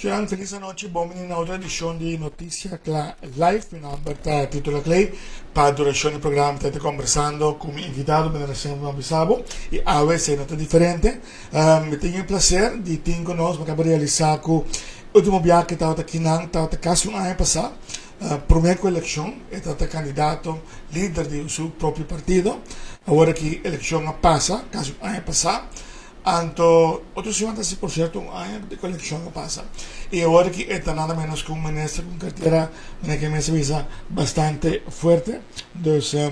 Ciao, feliz noche, benvenuti a un'altra edizione di Notizia Live. Mi nome è Titolo Clay. Per la durazione del programma state conversando come invitato per la sempre Bisabo e oggi è nota differente. Mi tengo il piacere di conoscere, ma che realizzare l'ultimo viaggio che stavo stava quasi un anno passato. Prima elezione è stato candidato leader del suo proprio partito. Ora che l'elezione passa, quasi un anno passato. Anto 56% un año de colección pasa. Y ahora que está nada menos que un ministro con cartera que me visa bastante fuerte. Entonces,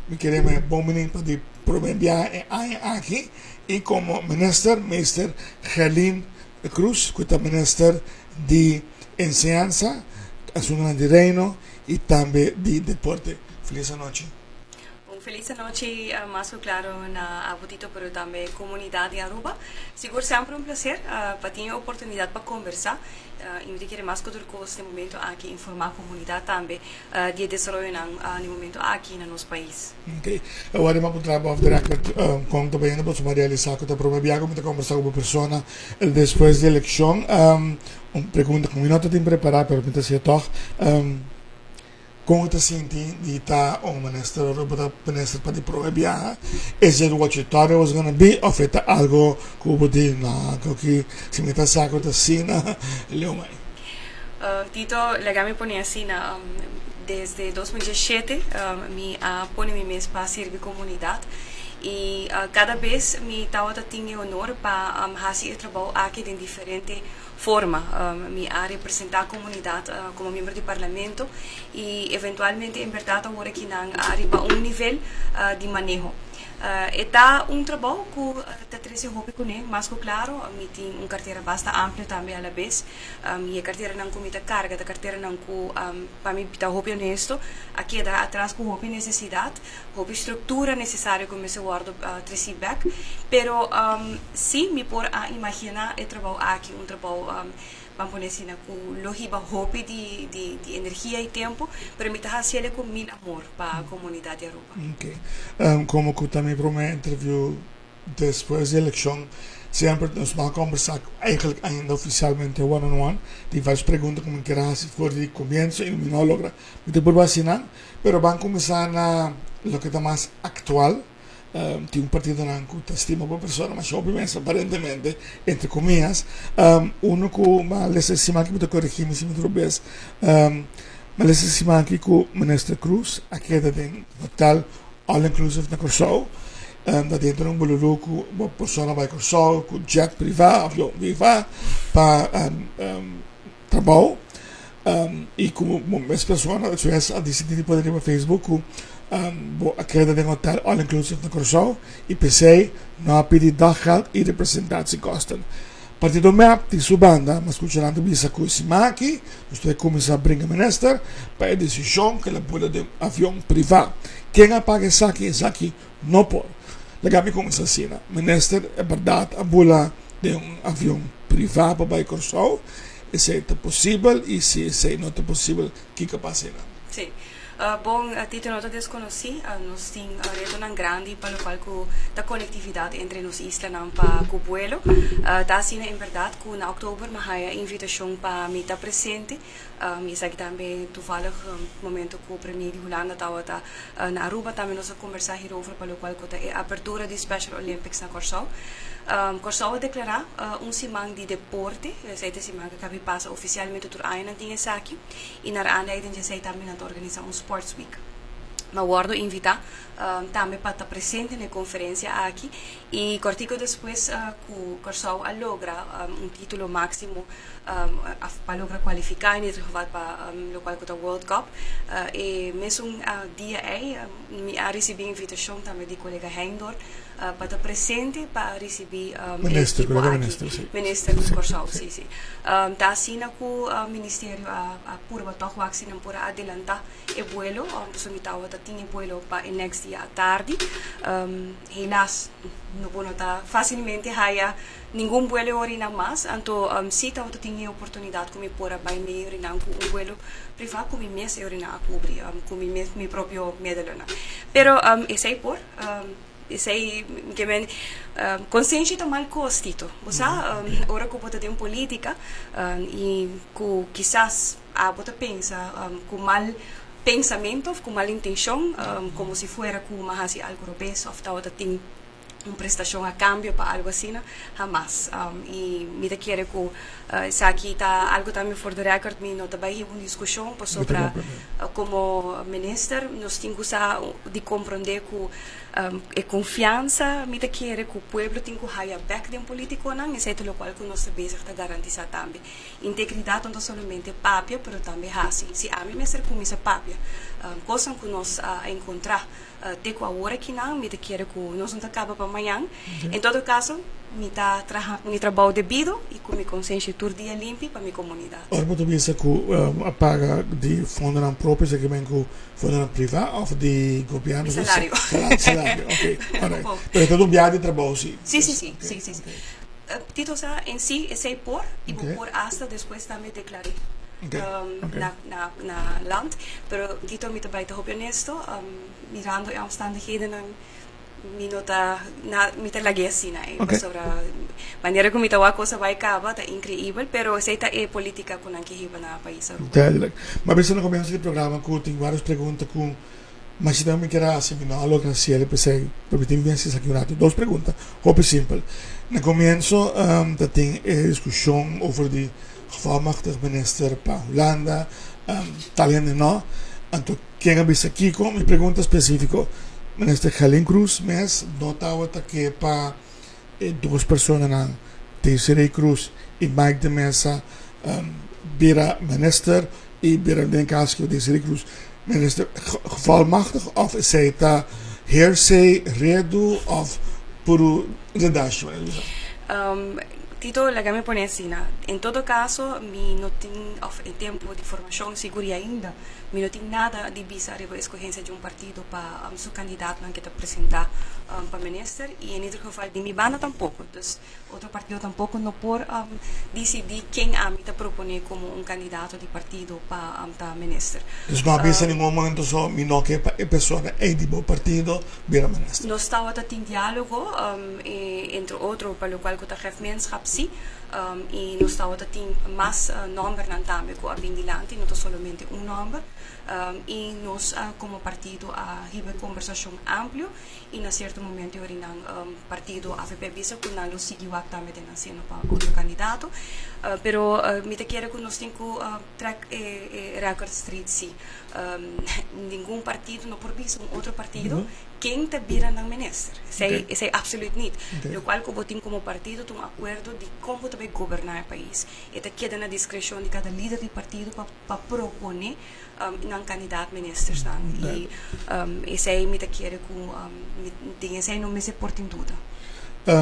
me queremos bom menino para prometer aquí. Y como ministro, Mr. Jalín Cruz, que es ministro de enseñanza, asunción de reino y también de deporte. Feliz noche. Feliz noche, más claro, na Abutito, pero también comunidad de Aruba. Seguro siempre un placer para tener oportunidad para conversar. Y me quiere más que todo este momento aquí informar la comunidad también de desarrollo en el momento aquí en nuestro país. Ok, agora vamos para off the record com também não posso realizar que eu prometo como conversar com uma pessoa depois da eleição. Pergunta como não estou preparado para perguntar se estou como te senti di ta o ministro para prometer is it what you thought it was going to be of it algo como di na que se me ta saco ta sina leo mai Tito legami pone assim desde 2017 me pone mi mes para servir comunidade e cada vez me estava tendo honor para fazer trabalho aqui em diferente forma, me a representar a comunidade como membro do parlamento e eventualmente em verdade agora que não arriba nível de manejo. Está trabalho que está trazendo hobby com ele, mas claro, me tem carteira bastante ampla também à vez, e a carteira não com muita carga, a carteira não com para mim está hobby honesto, aqui dá atrás com hobby necessidade, hobby estrutura necessária como se guarda trazer back, pero sim me por a imaginar o trabalho aqui, trabalho vamos poner assim, com logiba hobby de energia e tempo, pero me está fazendo com muito amor para a comunidade aruba. Ok, como que também para uma interview depois da eleição sempre nos vamos conversar eigenlijk ainda oficialmente one-on-one de várias perguntas como que era se for de comienzo e não logra me por vacinar, pero vamos começar na lo que está mais actual. Tem partido que te estima por persona, mas obviamente, aparentemente, entre comillas, uno que les estima que me corrigir se me trobes, mas les estima que o ministro Cruz, aqui da tem hotel all inclusive na Corsol, da dentro um bolero que uma pessoa vai Corsol, com jet privado, avião privado, para trabalho, e como as pessoas, a decidir poder ir para Facebook, aquele de hotel all inclusive na Corsol e pensei não pedir dagheld e representatie kosten. Partido MEP di sua banda, mas escuchando bisa com esse maqui, estou começar a brincar minister para a decisão que ela pula de avião privado. Quem apaga esse aqui não pode. Legami começa assim, minister é verdade a pula de avião privado para a Corsol, e se é possível e se não é possível, que capaz será? Sim. Bom, Tito, nós desconheci, nós temos retorno grande para o qual da conectividade entre nós islas para o vuelo. Está assim, em verdade, que na outubro me há invitação para me estar presente. Me sei também, toevallig, momento que o premier de Holanda estava na Aruba, também nós conversar hierover para o qual a abertura de Special Olympics na Corsol. Corsol declarar semana de deporte, essa semana que passa oficialmente por ano em aqui, e na aanleiding já sei também na organizar Sports Week. Mas guardo invitar também para estar presente na conferência aqui e cortico depois que o Corsol logra título máximo para lograr qualificar em geval para o qual é o World Cup e mesmo dia aí me recebi invitação também de colega Heindor para estar presente para receber ministro do Corsol, sim. Está assim que o Ministério a purba toch vaccina por adelantar o vuelo, então me estava tinha vuelo para o next dia à tarde. Helaas, não está facilmente haya nenhum vuelo orina mais, então se estava tinha oportunidade como por vai me orinar com vuelo privado como mesmo orinar a cobrir, como meu próprio medalhona. Pero esse por sei que men consciência tá mal costito. Você ora que pode ter política e que quizás bota pensa com mal pensamento, com mal intenção, como se fuera com uma hasi algo robês, ou tal tem uma prestação a cambio para algo assim, jamás. E me te quiere que se aqui está algo também for the record, me não trabalhei uma discussão sobre como minister, nós temos de compreender que é confiança, me te quiere que o povo tem que hire back de político, não, e é o qual que nós devemos garantir também. Integridade não somente papia, mas também assim. Se a mim me ser como essa papia, coisa que nós encontrar de que agora que não, me te quiere que nós não acaba para amanhã. Em todo caso, me trabalho devido e com minha consciência todo dia limpa para minha comunidade. Ora, tu pensa que a paga de fundo não próprio, se que vem com fundo privado ou de governo? Salário. Salário, ok. Pero todo viagem de trabalho, sim. Sim. Tito em si, é por, e por hasta depois também declarei. Na land, pero dito me trabalho te honesto, mirando as omstandigheden me te lagi assim, sobre maneira como me a coisa vai acabar, tá incrível, pero essa é política com que riba na país. Mas pensando no começo do programa, que tem várias perguntas com mas se também quer assim, não, logo assim, ele pensei, permitir bem se aqui um rato, duas perguntas, muito simples. No começo, tem discussão over de gevalmachtigd minister para Holanda, Italiano não. Então, quem é isso aqui? Com minha pergunta específica, minister Helen Cruz, mas notava que para duas pessoas na Desiree Cruz e Mike de Mesa, vira minister e vira den caso que Desiree Cruz minister gevalmachtigd of zij está hearsay, redo of puro redação? Tito, la me pone assim, em todo caso, mi não tenho em tempo de formação segura ainda, mi não tenho nada de visa a escolhência de partido para seu candidato que está apresentar para minister e em outro geval de mi banda tampouco, então outro partido tampouco não por decidir quem a mim está proponer como candidato de partido para minister. Então não havia nenhum momento só mi não que a pessoa é de bom partido vira minister. Nós estava em diálogo entre outro para o qual que está gemeenschap sim, e nós estava mais número na também com a Bindilante, não somente número. E nós, como partido, tivemos conversação ampla e, em certo momento, o partido AFP visa que não seguiu também sendo para outro candidato. Pero me te quero que nós temos que record street sim. Nenhum partido não por visa outro partido quem te vira na minister. Isso é absoluto não. O qual que botem como partido um acordo de como também governar o país. E te queda na discreção de cada líder do partido para propor ng candidato minister staan. E zij met de keren dingen zijn om se portem dúvida.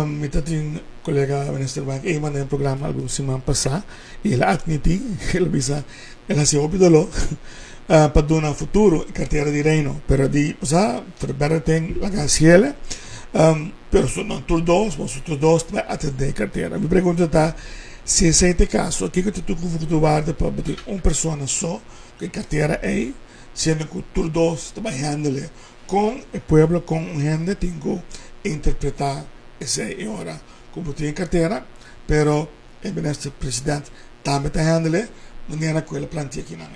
Mita tin colega minister Bank e manda programa algo semana passada e ela admiti ela bisa ela se obidolo para dar futuro e carteira de reino pero di sa per bere tem la gaciela pero sono todos vai atender carteira. Me pergunta tá se esse caso aqui que tu confortável para bater uma pessoa só que carteira é sendo que todos trabalhando com o povo com gente tem que interpretar essa hora como tem carteira pero o ministro presidente também está handle maneira que ele planteia aqui na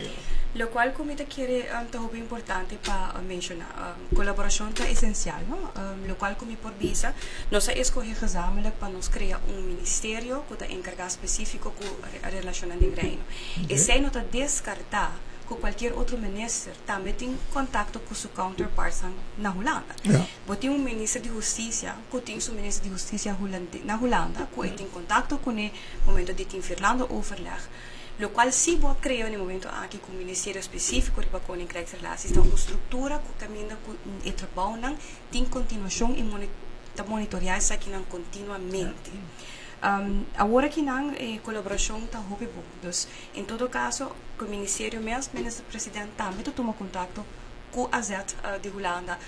Lo qual come te quiere muito importante para mencionar. Colaboração é essencial, não? Lo qual come por visa, nós escolhemos gezamenlijk para nós criar ministério que está encarregado específico com a relação de reino. E sem não descartar que qualquer outro ministro também tem contato com seu counterpart na Holanda. Tem ministro de justiça, que tem seu ministro de justiça na Holanda, que tem contato com ele no momento de ter Finlândia overleg. Lo qual si può creare nel momento anche con un ministero specifico di con in relaties, da una struttura che cammina e trabalha in continuazione e monitoreare sa che non continuamente. Agora que não colaboração está muito bom. Então, em todo caso, o Ministério mesmo, o Ministro-Presidente também toma contato com a AZ de Holanda,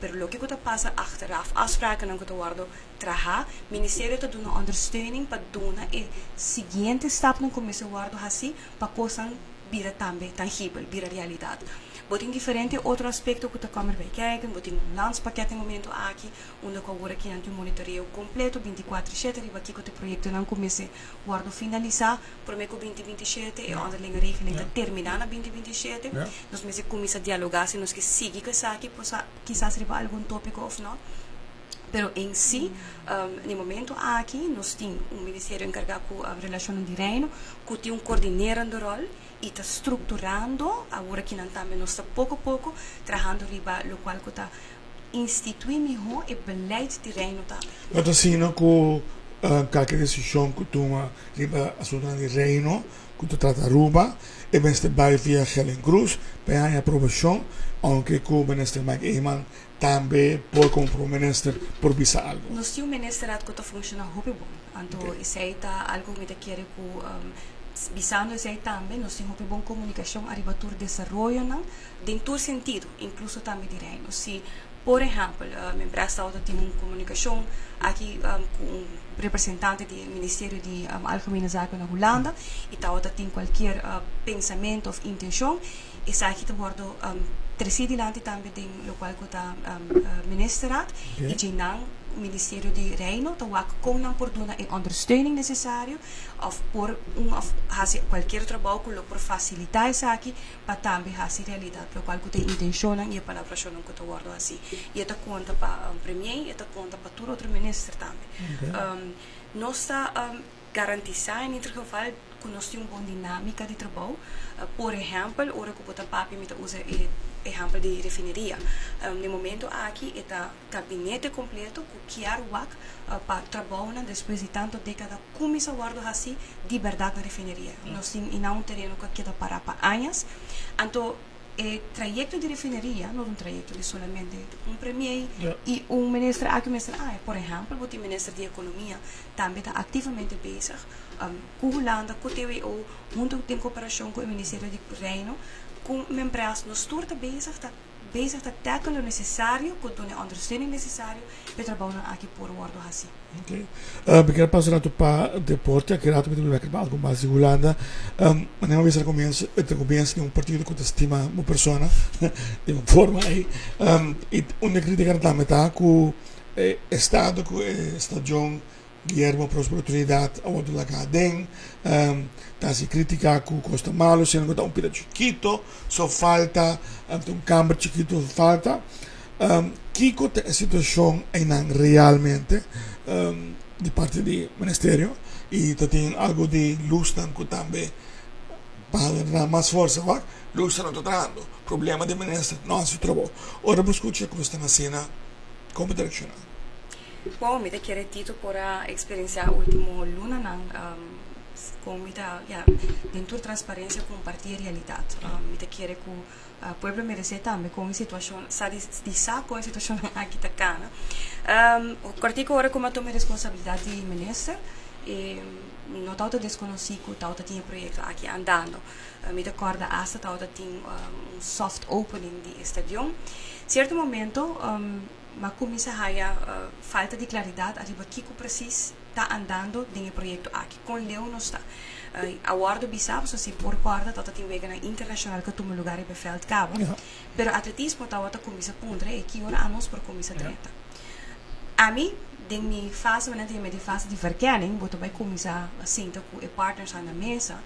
pero o que está passa achteraf, afspraken não que worden traha, o Ministério está dando ondersteuning para dar e seguinte stap não começa a guardar assim para coisas vira também tangível, vira realidade. Botin diferente outro aspecto que te kommer bij kijken, botin um landspakket em momento aqui, onde que agora aqui não monitoreo completo 24/7, riba aqui que o projeto não comece guardo finalizar, prometo 2027 e onderlinge regeling te terminar na 2027. Nós mesmo começa a dialogar se nós que sigue que aqui, quizás riba algum tópico ou não. Pero em si, no momento aqui, nós temos um ministério encarregado com a relação de reino, que tem coordinerende rol e está estruturando, agora que nós também nós está pouco a pouco, trabalhando riba, o qual está instituindo melhor o beleid de reino também. Nós assinamos que qualquer decisão que toma riba assunto de reino, que tu trata ruba, e bem vai via Helen Cruz, para a aprovação, aunque o ministro Mike Eyman também por como ministro por bisa algo. Nós temos um ministeriado que está funcionando muito bom. Então, isso aí está algo que me quer que visando isso aí também, nós temos uma boa comunicação arriba do desenvolvimento, em todo sentido, incluso também de reino. Se, por exemplo, minha empresa tem uma comunicação aqui com um representante do Ministério de Algemene Zaken na Holanda, e tem qualquer pensamento ou intenção, e sai que wordt presidente também do qual está ministeraat, e de não Ministério de Reino, então com não por dona em ondersteuning necessário, ou por qualquer trabalho que por facilitar isso aqui, para também fazer realidade, pelo qual tem intenção e a palavra que está guardado assim. E esta conta para o premier, e esta conta para todo outro ministro também. Nós está garantizar em outro geval que nós temos uma boa dinâmica de trabalho. Por exemplo, ora que o papi me usa exemplo de refineria. No momento aqui está gabinete completo que quer para trabalhar depois de tanto década começa a guardar assim de verdade na refineria. Nós temos um terreno que queda para anos. Então, o trajeto de refineria não é um trajeto de solamente um premier e um ministro aqui, por exemplo, o ministro de Economia também está ativamente bezig com a Holanda, com o TWO, junto em cooperação com o Ministério do Reino, com a empresa, nós estamos bezig a tackle o necessário, com a ondersteuning necessário para trabalhar aqui por guardo assim. Okay. Perché passare para deporte, che era tutto per algo mais de Holanda, mas não vai começa de um partido que estima uma persona de uma forma aí, e onde critica também tá com estado com estagione Guillermo Próspero Trinidad a volta da Cadem, tá se critica com Costa Malo, se não tá um pita chiquito, só falta um câmara chiquito falta. Que a situação é realmente de parte do Ministério e tem algo de luz que também para dar mais força, luz não está dando, problema do Ministério não se trovou. Ora busco como está na cena, como direcionar. Bom, me quero tito por a experiencia último luna com muita dentro de transparência compartilhar realidade. Me quero que o povo merece também com a situação, sabe com a situação aqui da cana. O cortico agora como tomei responsabilidade de ministro e não tanto desconhecido, tanto tinha projeto aqui andando. Me recorda hasta tanto tinha soft opening de estadion. Certo momento mas começa a falta de claridade arriba que precis está andando no projeto aqui com Leo não está a guarda bisab so se por guarda tota tem vega na internacional que toma lugar em Beveld Cabo pero atletismo tá outra começa pondre e que ora anos por começa treta a mim den mi fase wanneer die met die fase de verkenning wordt bij commissa senta com partners aan de mesa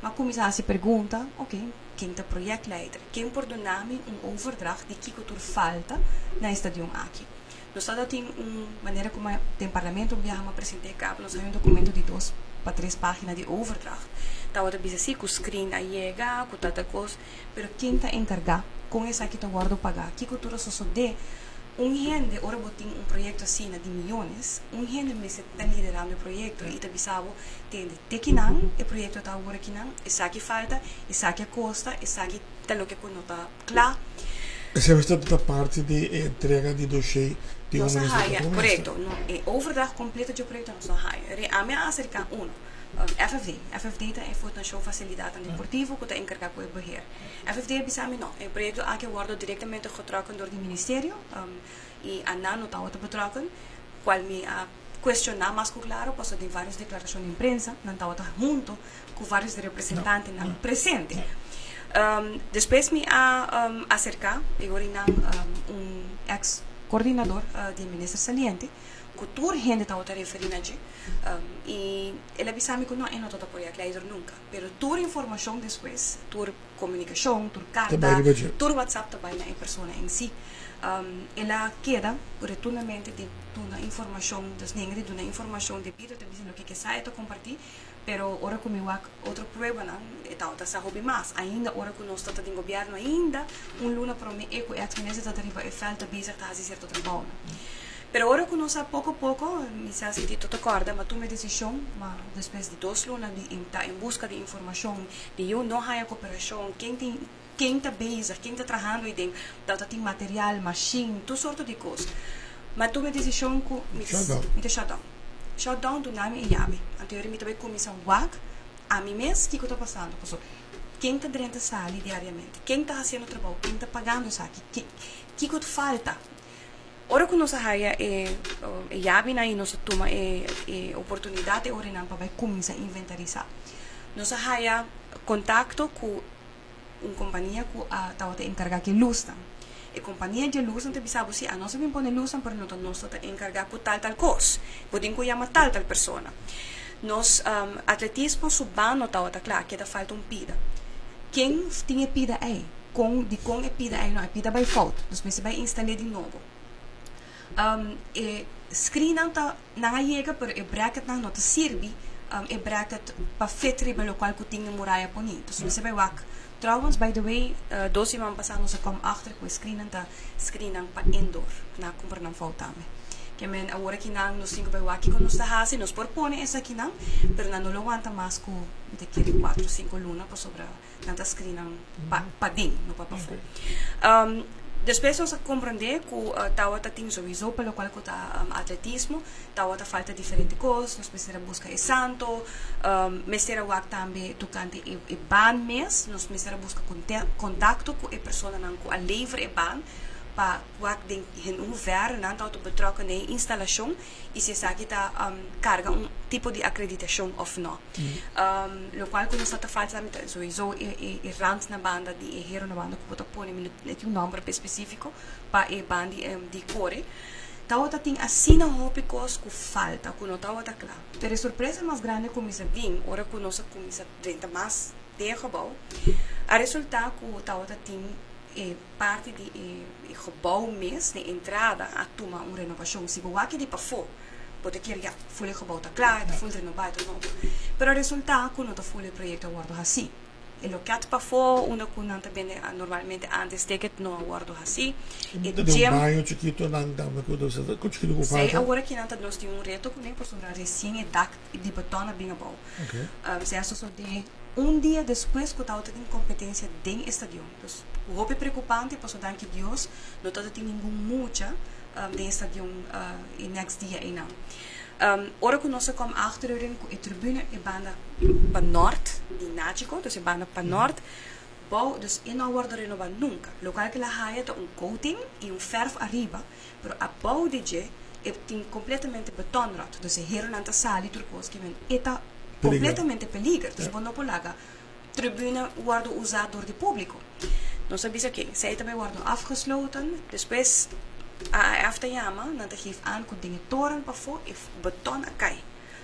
mas começa a se pergunta quem é o projectleider, quem por donami overdracht de que cultura falta na estadion aqui. Nós temos uma maneira como o parlamento viaja a apresentar cabo, nós temos documento de 2 para 3 páginas de overdracht. Tá outra vez assim, com o screen aí chega, com tanta coisa, pero quem está encarregado com essa que está guardo pagar, que cultura só de gente, ora botin projeto assim de milhões, gente me está liderando o projeto e está bisabo tem que não, o projeto está agora que não, essa que falta, essa que custa, essa que está lo que não está claro. Essa é toda a parte de entrega de dossiê de uma correto, é overdracht completo do projeto não é a minha acerca FFD é uma show facilidade deportivo que está encarregado com o beheer. FFD é bisami não, o projeto aqui guarda diretamente getrokken door o Ministério e a não está outra betrokken, qual me questionar mais claro, posso ter várias declarações de imprensa, não está outra junto com vários representantes presentes. Después me acerca, eu un ex coordinador del ministro saliente, que toda gente estava a referir a gente, e ele avisava que não é nota apoiar leider nunca, pero toda informação depois, toda comunicação, toda carta, todo WhatsApp também na pessoa em si, ela queda retornamente de uma informação das negras, de uma informação de vida, dizendo que sai a compartilhar, pero ora como eu outra prova não, então tá sabe mais, ainda ora que nós estamos em governo ainda, luna para mim é que a experiência está arriba e falta bezig tá fazer certo trabalho. Pero ora que nós pouco a pouco, me se senti toda corda, mas tomei decisão, mas depois de 2 lunas em busca de informação, de eu não há cooperação, quem está bezig, quem está trabalhando e tem material, machine, todo sorte de coisas. Mas tomei decisão que me shutdown. Shutdown do nome e Yabi. Anteriormente também comissão WAC, a mim mesmo, o que está passando? Quem está dentro da sala diariamente? Quem está fazendo o trabalho? Quem está pagando isso aqui? O que falta? Ora que nós haya Yabi na e nós toma oportunidade ora não para começar a inventarizar. Nós haya contato com uma companhia que está encarregada de luz. A companhia de luz não te sabe se a nós não põe luz, mas nós estamos encarregados por tal coisa. Podemos chamar tal pessoa. Nós atletismo subano está claro que falta pida. Quem tinha pida aí? Com é pida aí não é pida by fault. Nós precisamos instalar de novo. Screen não chega para o bracket não te serve o bracket para fetre pelo qual que tinha muralha bonita. Então você vai lá. Trouwens, by the way, 2 semanas passadas nós kom achter que o screen para indoor, na compra não faltava. Que men agora que não nós cinco vai aqui quando nós está assim, nós propõe essa aqui não, pero não lo aguanta mais com de que 4, 5 lunas para sobra tanta screen para dentro, não para fora. Depois nós compreender que tawa tem sowieso pelo qual que atletismo, tawa falta diferente coisas, nós precisamos buscar santo, mesera wak também tocante e ban mes, nós precisamos buscar contato com a pessoa não com a livre e ban para wak den ver não tá betrokken na instalação e se sabe que carga tipo de acreditação of não. Lo qual que nós falta sowieso e rand na banda de hero na banda que pode pôr um número específico para a banda de core. Tawata tem assim na hópicos que falta, que não tawata claro. Pero a surpresa mais grande começa a vir, ora que nós começa a renta mais de gebouw, a resultado que tawata tem parte de gebouw mes, de entrada a tomar uma renovação. Se você aqui de para fora, pode querer já fully gebouw está claro, está fully renovado, não. Pero o resultado que não está fully projeto aguardo assim. E lo que para fora, uma que também normalmente antes de que não aguardo assim. E de banho chiquito não dá uma coisa, chiquito que falta. Sei agora que nós temos reto que nem por sobre recém de batom bem bom. Se é só de dia depois que eu tenho competência dentro do estádio. O que é preocupante, posso dar que Deus não está tendo nenhum mucha dentro do estádio e next dia e não. Ora que nós como achterin a tribune e banda para norte de Nático, então a banda para norte, bom, então não guarda renovar nunca. Local que lá haja tem coating e verf arriba, pero a bau de je tem completamente betonrot. Então se hero nanta sali turcos que men eta completamente peligro. Então quando polaga tribune guarda usado door de público. Não sabia que zij também guarda afgesloten, depois after jama, dan geeft aan dat dingen toren pafo e beton a kai.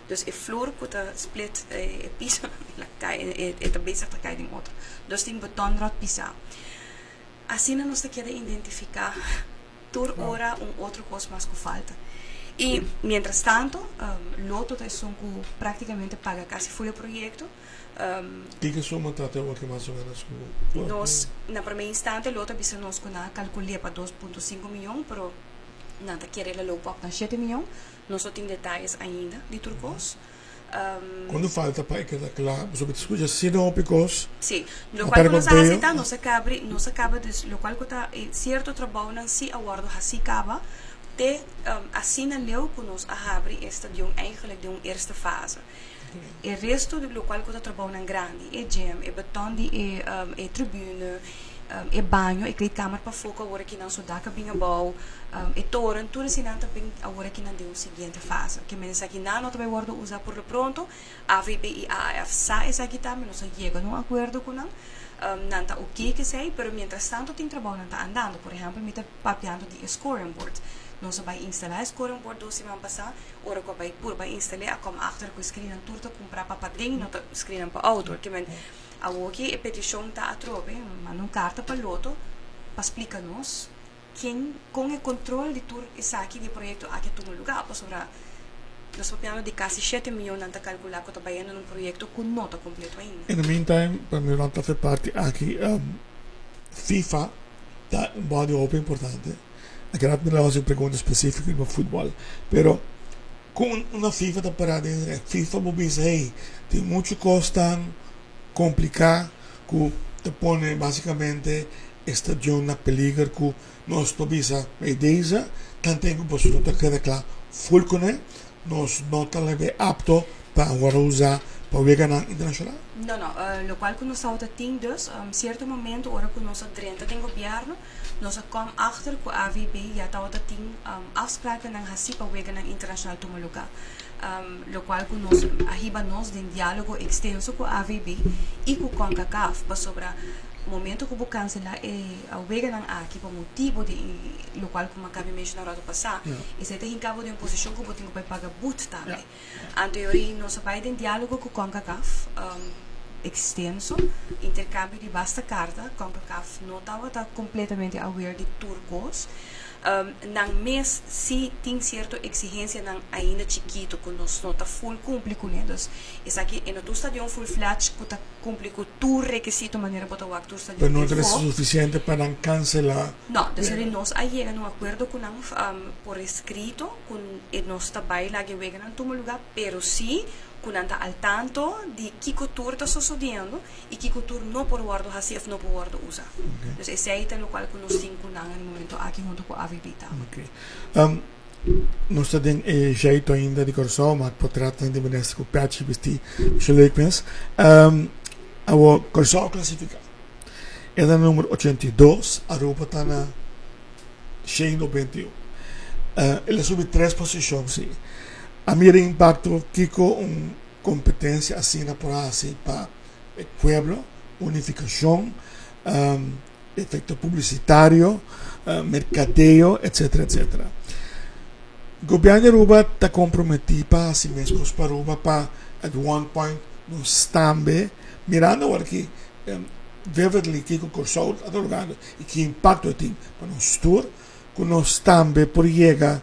Dus e vloer que tá split e piso la kai e tá bezig te kai ding outro. Dus ding betonrot pisa. Assim nós te queda identificar tur hora outro coisa mais que falta. E mientras tanto, Loto é som que praticamente paga quase full projeto. Que soma está até o que mais ou menos? Nós, na primeira instante, Loto bisa nós que calculei para 2,5 milhões, pero nada querer loop op naar 7 miljoen. Nós só tem detalhes ainda de turcos. Quando falta para que está claro, você pode escutar sinópicos. Sim, lo qual nós aceita, nós acaba de lo qual que está certo trabalho não se aguardo assim acaba. De assim leu que nós abre esta de eigenlijk de eerste fase. O resto do qual que está trabalhando grande, é gym, é beton de é tribune, é banho, é kleedkamer para foco agora que não só dá cabinha bom, é toren, tudo assim não também agora que não deu a seguinte fase, que menos aqui não também guardo usar por lo pronto, AVB e AF sa essa aqui também nós chega num acordo com não. nanta ok que sei, pero mientras tanto tem trabalho nanta andando, por exemplo, mita papiando de scoring board. Nós vai instalar scoring board do semana passada, ora que vai por vai instalar, como achter que screen en turto comprar para padrinho, não screen para outdoor, que men a aqui a petição tá atrobe, manda carta para loto, para explicar nos quem com o controle de tur essa aqui de projeto aqui tu lugar, para sobre nós papiando de quase 7 milhões nanta calcular que trabalhando num projeto com nota completo ainda. In the meantime, para mim não tá fazendo parte aqui FIFA tá um body open importante. Aqui não me fazer pergunta específica no futebol, pero com uma FIFA tá parada, FIFA vou dizer, hey, tem muito custa complicar que te põe basicamente estadio na peligro que nós tobisa ideia, tanto que você não tá queda claro, full com nós não tá leve apto para usar para o internacional. Não, lo qual que nós tem dus, certo momento, ora que nós drenta tem governo, nós kom achter que a AVB já tem afspraken ng hasi para o internacional to lugar. Lo qual que nós arriba nós de diálogo extenso com a AVB e com CONCACAF para sobre momento que vou cancelar a wega ng aqui por motivo de lo qual como acabei de mencionar no passado e se tem cabo de uma posição que vou ter que pagar but também. Anteriormente nós vai em diálogo com CONCACAF extenso, intercâmbio de basta carta, CONCACAF não estava completamente aware de turcos. Nang mês se tem certa exigência nang ainda chiquito que nós não está full cumpre com eles. Isso aqui é no tu estadião full flat que está cumpre com tu requisito maneira para o actor estadião. Pero não é suficiente para cancelar. Não, então nós aí chega num acordo com nang por escrito com nós trabalho lá que chega nang tumo lugar, pero sim com anda al tanto de que cultura está sucedendo e que cultura não por guardo assim não por guardo usa. Então esse aí tem o qual que nós temos com nang no momento aqui junto com a AVB. Okay. Nós temos jeito ainda de corso, mas por tratar de maneira que o patch vesti, cheleikmens. A o corso classificado. É o número 82, a roupa está na 191. Ele sobe 3 posições, sim. A minha impacto Kiko competência assim na por assim para o pueblo, unificação, efeito publicitário, mercadeo, etc, etc. O governo de Aruba está comprometido para si mesmo para Aruba para at one point nos também mirando o que Beverly Kiko Corso adorando e que impacto tem para nós tour, que nós também por chegar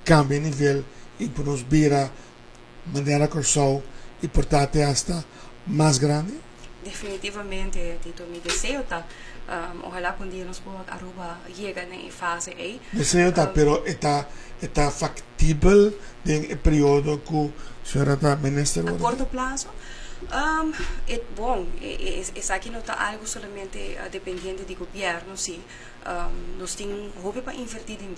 cambia nível e por nos vira maneira Corso e portanto hasta mais grande. Definitivamente, Tito, mi deseo tá ojalá que um dia nos podamos Aruba llegar na fase aí. Deseo tá, pero está factível em período que o senhor está ministro. A curto prazo, bom, isso aqui não está algo somente dependente do governo, sim. Nós temos hobby para invertir em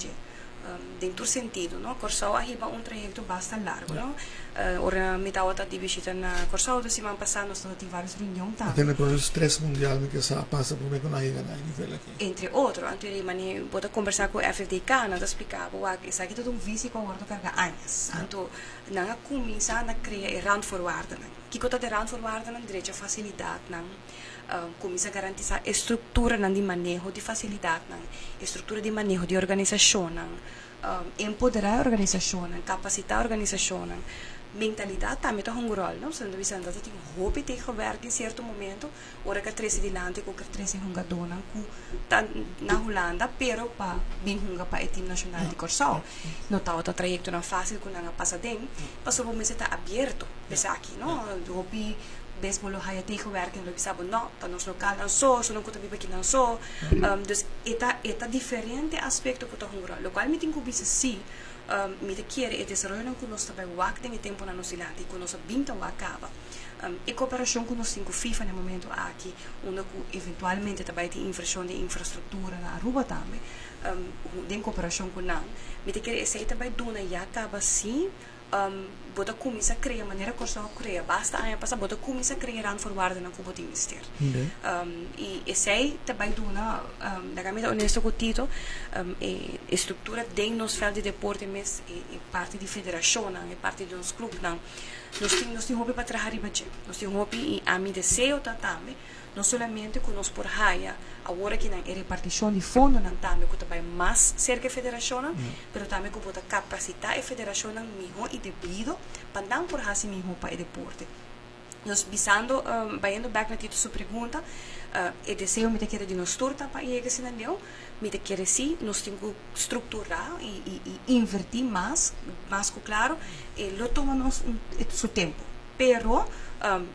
dentro sentido, no? Corso arriba um trajeto bastante largo, no? Ora me estava a visita na Corso da semana passada, nós temos várias reuniões também. Tem o estresse mundial que se passa por meio na nível aqui. Entre outros, anteriormente, vou conversar com o FDK, nós explicava, isso aqui é todo vício com o guarda carga anos. Então, nós começamos a criar randvoorwaarden. Que coisa de randvoorwaarden, direito a facilidade, começa a garantir a estrutura de manejo de facilidade, estrutura de manejo de organização, empoderar a organização, capacitar a organização, mentalidade também está um rol, não? Sendo que você tem hobby de gewerkt em certo momento, ora que três de lante com que três hungadona, na Holanda, pero para bem hunga para o time nacional de Corso, não está outro trajeto não fácil com a passadem, mas o momento está aberto, pensa aqui, não? Hobby baseball haya tegenwerken en sabe no tá nos local não só não conta bem aqui não só dus eta diferente aspecto que tá hungro lo qual me tem que bisa sim me te quiere e desarrollo que nós também wak tem tempo na nossa ilha que nós binta wakava e cooperação com nós cinco FIFA no momento aqui onde eventualmente também tem inversão de infraestrutura na Aruba também tem cooperação com não me te quiere esse também dona já acaba sim bota começa a criar maneira que só cria basta a passar bota começa a criar randvoorwaarden na kubo investir e sei também dona da camisa honesto com o Tito estrutura de nos veld de deporte mas parte de federação e parte de uns clubes nós temos hobby para trabalhar nós temos hobby e a mim desejo também não somente que nós por raia agora que na repartição de fundo não também que também mais cerca federação mas também que bota capacitar a federação melhor e devido para não por raça melhor para o deporte nós bisando indo back na sua pergunta e desejo me te querer de nós turta para ir assim não me te querer sim nós temos que estruturar e invertir mais que claro e lo toma nós seu tempo pero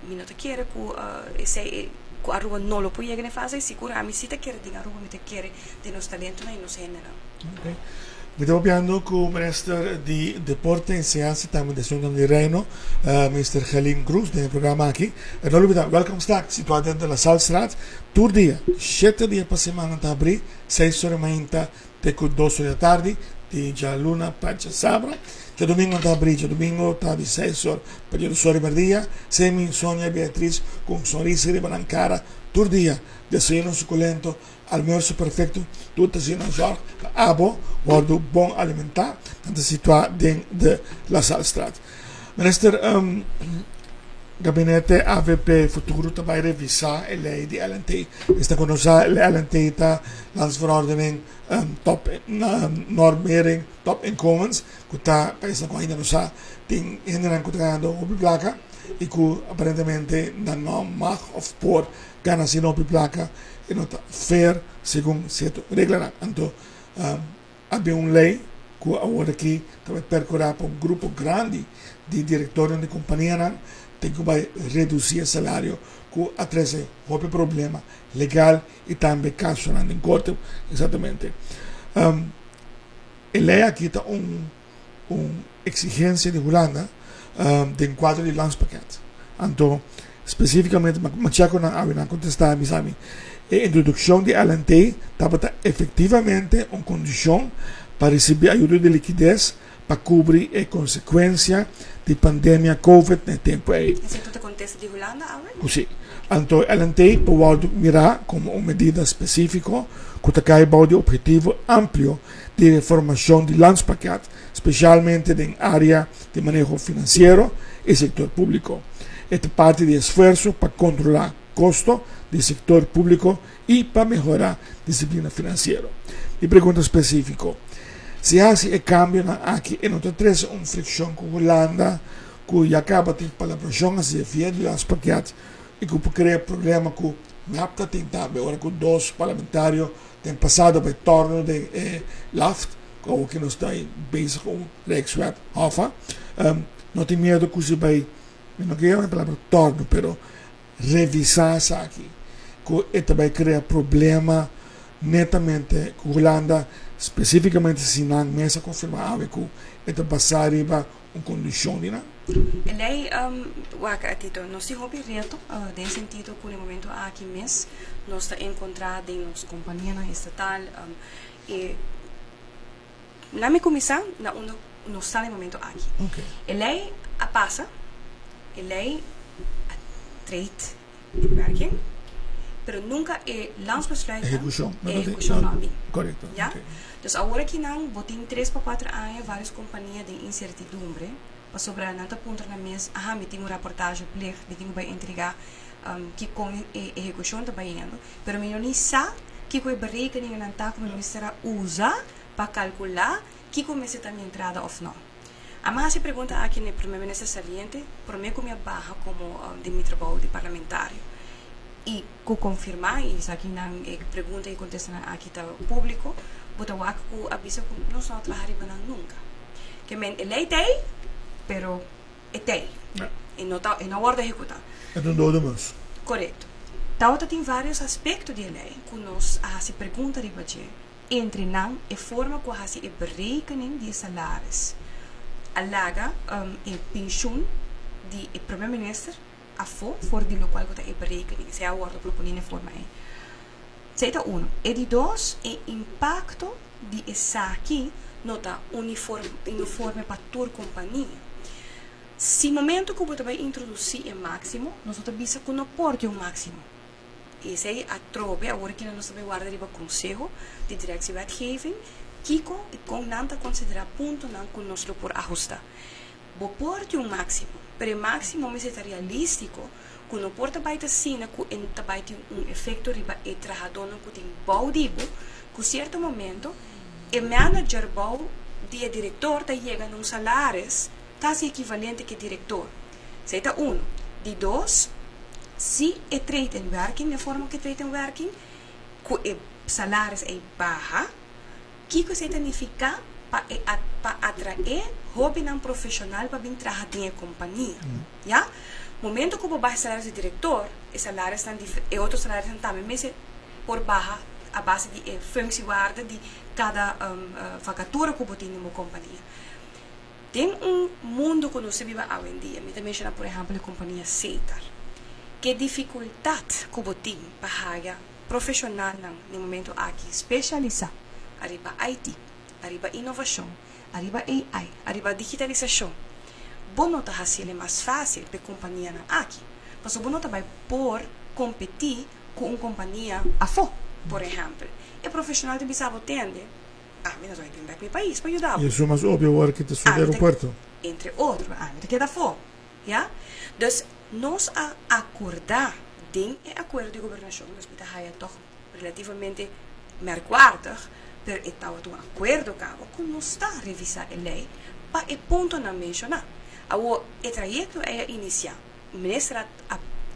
me não te querer que esse a rua não lo puede ne fase sicuro a mi si te quiere de a rua mi te quiere de nos talento e nos genera okay. Mi stiamo parlando con il ministro di Deporte e Scienze e di Reino, Mr. Khalil Cruz, del programma aqui. E non olvidate, welcome stack, situato dentro la Salstraat, tur dia, 7 dias per settimana a aprire, 6 ore mañana, te con 2 ore tardi, di già luna, paggia sabra, c'è domingo a aprire, c'è domingo di 6 ore, per 2 ore per dia, Semi, Sonia e Beatrice, con sorrisi di Balancara, tur dia, desayuno suculento, almuerzo perfecto, tutto sia una sorta, abo, guardo buon alimentar, tanto situato dentro la Salstraat. Minister, gabinete AVP futuro também revisar a lei de LNT. Esta conosce le LNT, landsverordening, top normering, top inkomens, que está, pensa que ainda não sabe, tem ainda encontrado op placa, e que aparentemente não mag of por ganhar assim op placa, e não está fair, segundo certo reglamento. Então, havia uma lei que agora aqui também percorrer para um grupo grande de diretório de companhia, tem que vai reduzir o salário que atrasa o problema legal e também caso em corte, exatamente. A lei aqui está exigência de Holanda de quadro de landspaket. Então, especificamente, mas já que não contestar, me sabe, a introdução de LNT estava efetivamente uma condição para receber ajuda de liquidez para cobrir a consequência da pandemia COVID no tempo aí. Esse é todo o contexto de Holanda, Sim. Então, a LNT pode mirar como uma medida específica que cai para o objetivo amplo de reformação de landspaket, especialmente em área de manejo financeiro e setor público. Esta parte de esforço para controlar custo do setor público e para melhorar a disciplina financeira. E pergunta específica. Se há esse cambio aqui, e não traz uma fricção com a Holanda, que acaba de palavrão a ser fiel de las paquetes, e que pode criar problema com NAPTA tem também, agora com 2 parlamentários têm passado para o torno de LAFT, ou que não está bezig com Rijkswet Hofa, não tem medo que se vai, não quero a palavra torno, mas revisar isso aqui, que também cria problema netamente com a Holanda, specificamente se não mesa confirmava que esta passar riba uma condição de não. Lei, Tito, nós temos reto, em sentido que no momento aqui mês nós está encontrado em nossa companhia estatal e na minha comissão nós está no momento aqui. Okay. A lei a passa, a lei a trade werking, pero nunca é landsbesluit. Execução não bem. Correto. Ja? Okay. Dus agora que não, botem 3 para 4 anos várias companhias de incertidumbre, para sobre a nota ponto na mesa, me tem uma reportagem plicht, me tem que entregar que com a execução está indo, pero me não sabe que com a berekening não está como o ministério usa para calcular que começa a minha entrada ou não. A mais se pergunta aqui no primeiro-ministro saliente, por mim como barra como de meu trabalho de parlamentário. E com confirmar, e isso aqui não pergunta e contesta aqui está público, botar o que avisa que não só trabalhar nunca. Que men lei tem, pero é tem. E não ordem executar. É um dodo mas. Correto. Então, tem vários aspectos de lei que nós se pergunta de budget. Entre não e forma que se é berekening de salários. Alaga e pensioen die het premier-minister afo voor die lokaal que é berekening. Se a ordem propondo forma é. Zeta 1. E di 2 é impacto de essa aqui nota uniforme para toda companhia. Se momento que você vai introduzir o máximo, nós vamos que não porte o máximo. Esse é a trobe, agora que nós vamos guardar o conselho de direção e wetgeving, Kiko e com nanta considerar ponto não com nós por ajustar. Bo porte um máximo, pero o máximo é realístico, que não porta baita sina, que entra baita efeito riba e trajador que tem baudibo, que certo momento o manager bau de diretor tá chega num salários quase equivalente que diretor. Seita de dois, se é trade em working, na forma que trade em working, que o salários é baixo, que significa para atrair hobby não profissional para vir trabalhar em companhia, já? Momento que o baixo salário de diretor, o salário estão e outros salários também, mas por baixa a base de funcionário de cada vacatura que tem numa companhia. Tem mundo que nós vivemos hoje em dia, me menciona por exemplo a companhia Seitar, que dificuldade que tem para profissional no momento aqui especializar arriba IT, arriba inovação, arriba AI, arriba digitalização. Bom não está fazendo mais fácil para a companhia aqui, mas bom não vai por competir com uma companhia afora, por exemplo. E o profissional de bisabo tende, mas nós vamos para o país para ajudar. E isso é mais óbvio agora que está no aeroporto. Entre outros, me queda fora, já? Então, nós acordar tem o acordo de governação, nós estamos toch relativamente merkwaardig, per estava um acordo que não está a revisar a lei para o ponto não mencionar. O trajeto é iniciar. O ministro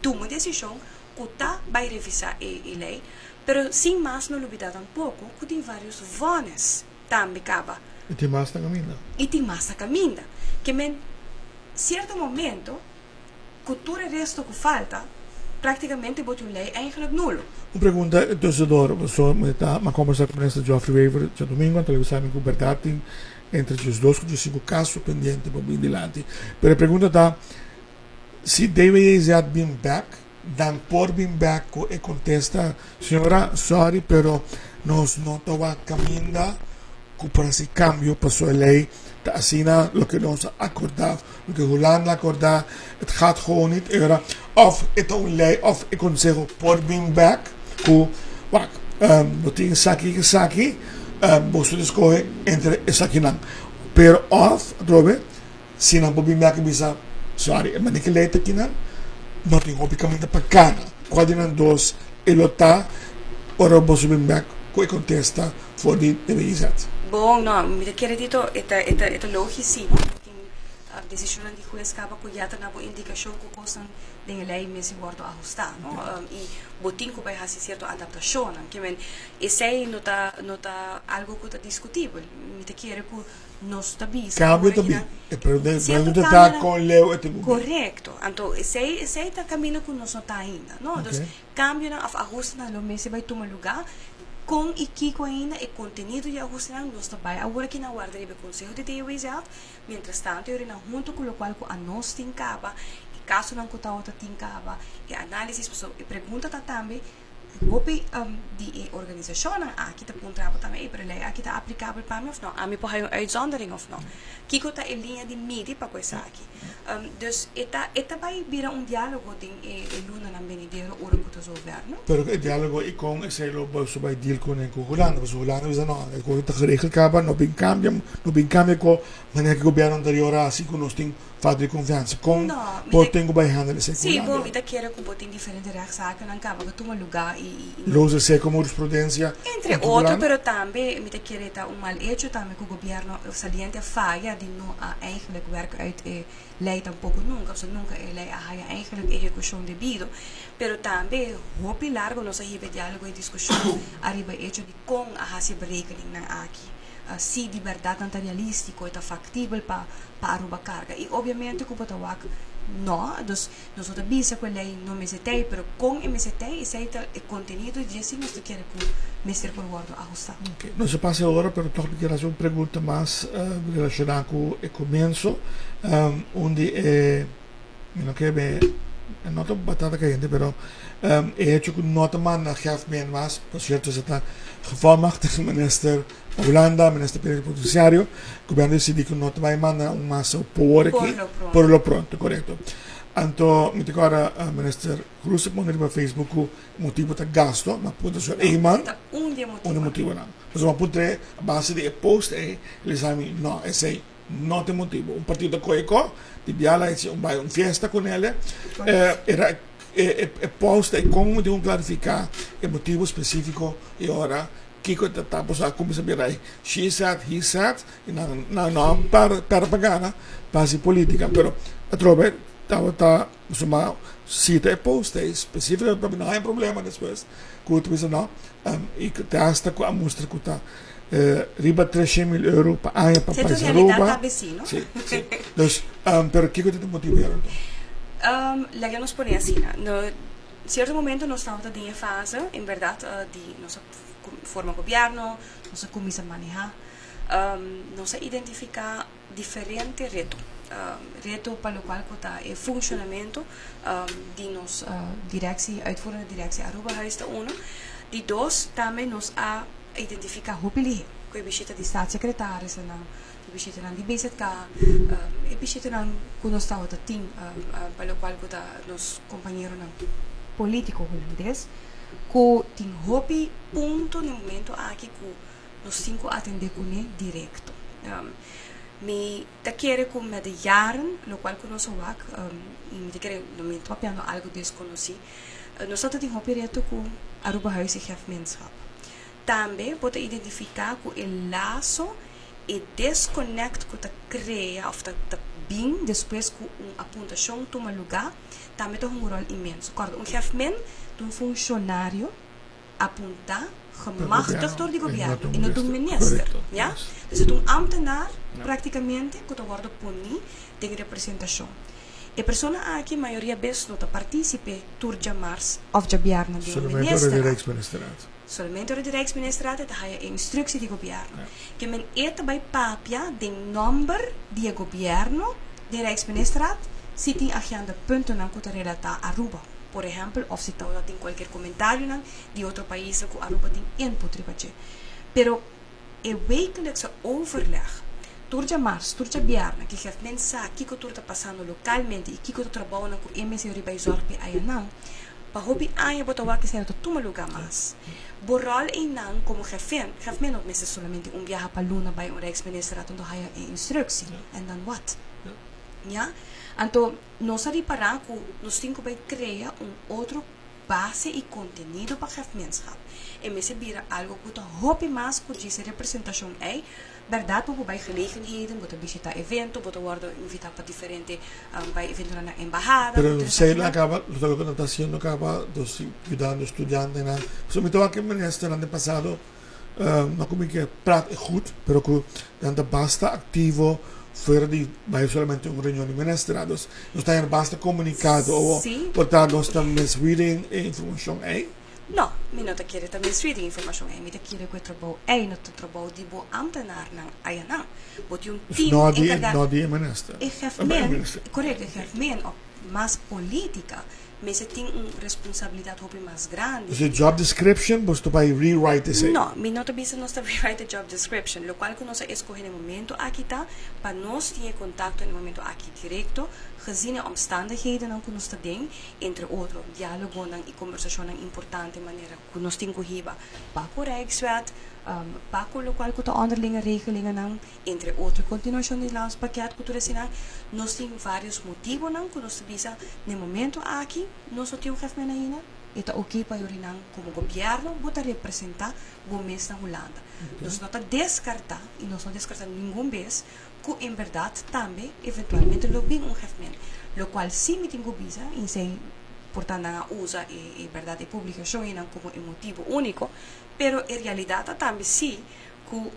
toma uma decisão que está vai revisar a lei, mas sem mais não olvidar tampouco que tem vários vones também acaba. E tem mais na caminha. E tem mais na caminha. Que em certo momento, que todo o resto que falta, praticamente botou lei eigenlijk nulo. Uma pergunta tussendoor, está uma conversa com o ministro Geoffrey Waver de domingo, na televisão com Bertati, entre os dois, com os 5 casos pendentes para vir adiante. Mas a pergunta está, se deve já vir back, dan por vir back, e contesta, senhora, sorry, pero nós não estamos caminhando para esse cambio, passou a lei, assim, o que nós acordamos, o que Holanda acordamos, het gaat gewoon niet, era, of het is een lei, of ik kon zeggen, por vir back, que, botin saki, você escolhe entre essa aqui não. Pero off, drobe, se não pode me bisa, sorry, mas que leite aqui não tem obviamente para cá. Qual de nós dois, ele está, ora você me back, que contesta, for die de Bom, não, me quer dito, é lógico, a decisão de juiz acaba com já na indicação que costam de lei mesmo guardo ajustar, não? E botin que vai fazer certa adaptação, que men esse aí não tá algo que tá discutível, me quer que nós está bem. Cambio também. É pergunta tá com leu e tem. Correto. Então esse aí tá caminho que nós não tá ainda, não? Então cambio na ajuste na lo mesmo vai tomar lugar. Com e Kiko ainda e conteúdo de ajustar nós também agora que na guarda de conselho de DWZ, mientras tanto eu na junto com o qual a nós tem caba e caso não conta outra tem caba e análise e pergunta também hope de organisação aqui tá pontrava também para lei aqui tá aplicável para mim of não a mim por uma uitzondering of não Kiko tá em linha de mídia para coisa aqui dus eta vai virar diálogo de Luna na Benedero ora com o governo Pero o diálogo e com esse lo bolso vai deal com o Holanda, mas o Holanda diz não, é coisa que geregeld acaba, não bem cambia com maneira que o governo anterior assim que nós tem falta de confiança com por tenho vai handle esse sim, bom, vida quer que botem diferentes rechtszaken não acaba que toma lugar e Rosa sei como jurisprudência entre outros, pero também me quer tá mal hecho também que o governo saliente falha de não eigenlijk werk uit lei tampouco nunca, ou seja, nunca lei a eigenlijk execução devido, pero também hopi largo nós aí diálogo e discussão arriba hecho de com a hasi berekening na aqui. Se de verdade não realístico, é factível para aruba carga. E obviamente que o Potawak não, nós não bisa com a lei no MST, mas com o MST, esse é o conteúdo de assim nós queremos que o mestre por guardo ajustar. Okay. Não se passa agora, mas toch quero fazer uma pergunta mais relacionada com o começo, onde não quer nota bastante caliente, pero he hecho que nota man geeft mij más, por cierto, es esta gevolmachtigde minister Holanda, minister penitenciario, el gobierno decidió que nota vai manda un más por aquí, por lo pronto, correcto. Anto, mi agora minister Cruz pone para Facebook o motivo tá gasto, mas punto só é man, um motivo não. Mas uma punto a base de post é, eles sabem, não, esse não tem motivo. Um partido coeco, de biala, vai uma festa com ele, era post é como de clarificar o motivo específico e ora Kiko tapos como saber aí, she said, he said, e não para pagar, base política, pero a trobe tá uma cita e post é específica, para não há problema depois. Quanto isso não, e que hasta com a mostra que tá riba 300.000 euro para a país Aruba. Sim. Dus, pero Kiko tem motivo então. Legal-nos por assim, no certo momento nós estamos em fase, em verdade, de nossa forma de governo, nossa comissão manejar, nós identificar diferentes retos. Reto para o qual está o funcionamento de nossa direção, uitvoerende direção Aruba Huis de Uno. De dois, também nos a identificar hoe pili, que visita de staatssecretaris, que visita de BZK, e visita que nós estamos a team, para o qual está nos companheiro político holandês, que tem hopi ponto no momento aqui que nós cinco atender com ele direto. Me te quero com met de jaren, lo qual conosco ook, me te quero no me tropiano algo desconocido. Nós estamos em hopi reto com Aruba Huis e Gemeenschap. Também pode identificar que o laço e desconect que cria, ou bem depois que uma apontação toma lugar, também tem um rol imenso. Um gemeen, um funcionário apontar gemachtigd door die governo e não do minister, ja? Dus het ambtenaar praticamente que wordt puni de representação. E persona aqui maioria vezes não participe turja mars of jabiarna de minister. Solamente door de Rijksministraat dat hij een instructie die governo. Que men ete bij papia de number die governo de Rijksministraat zit in agenda punten aan que relata Aruba. Por ejemplo, of si tem qualquer comentário de outro país que Aruba tem input ribache. Pero é wekelijkse overleg. Turja mars, turja biarna, que geeft mensen que o está passando localmente e que o trabalho com MSC riba e zorpe ayanang. Pa hobi aya botawa que será toma lugar mais. Borral em nan como gefen não necessariamente viaje para Luna bij een Rijksminister onde hij een instructie. En dan wat? Ja? Então, nós reparar que nós temos que criar outra base e conteúdo para a gemeenschap. E me se vira algo que hoop mais que diz representação é verdade para bij gelegenheden, para visitar evento, para worden invitar para diferente bij eventos na embajada. Pero se acaba, lo que está haciendo acaba ayudando estudiantes, sobre todo aquí en el año pasado, no como que praat goed, pero que anda basta activo. Fuera de vai solamente uma reunião de ministrados, não está basta comunicado ou portanto nós estamos misreading informação aí? Não, me não te quero também misreading informação aí, me te quero que o trabalho aí não te trabalho de boa ambtenaar não aí não, bote team encarregado. Não de minister. Correto, o mais política, mas tem uma responsabilidade mais grande. Dus de job description, você vai rewrite isso? Não, me não te bisa nós rewrite the job description, lo qual que nós escolher no momento aqui tá, para nós ter contato no momento aqui direto, gezien de omstandigheden que nós temos, entre outros, diálogo e conversação importante maneira que nós temos que hebben, para o Rijkswet, para o qual que tá onderlinge regelingen, entre outros, continuação do landspakket que nós temos vários motivos que nós bisa no momento aqui, nós temos que fazer ainda. Eta ok para orinar como governo bota representar o mês na Holanda. Nós não descartar e nós não descartar nenhum vez que em verdade também eventualmente lo bem gemeen, lo qual sim me tem visa em sem portanto usa e verdade e publicação e não como um motivo único, pero em realidade também sim que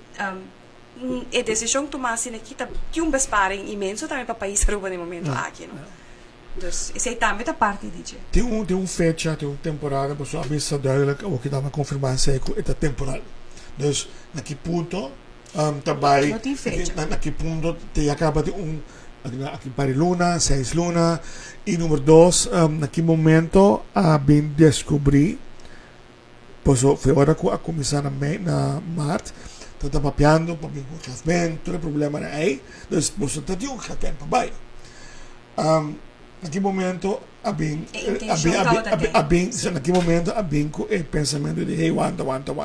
a decisão tomada aqui tem um besparing imenso também para o país Aruba no momento aqui, não? Dus essa também é parte disso. Tem fecha, tem temporada, para só abrir duidelijk, o que dá uma confirmação é que é temporal. Dus, naquele ponto, também, naquele ponto, te acaba de aqui para luna, 6 luna. E número 2, naquele momento, bem descobri, pois foi hora que a começar na Marte, está papeando, para bem com o café, todo o problema era aí, então você está de um café para baixo. Naquele momento, naquele momento, a bem com o pensamento de, hey, aguanta. O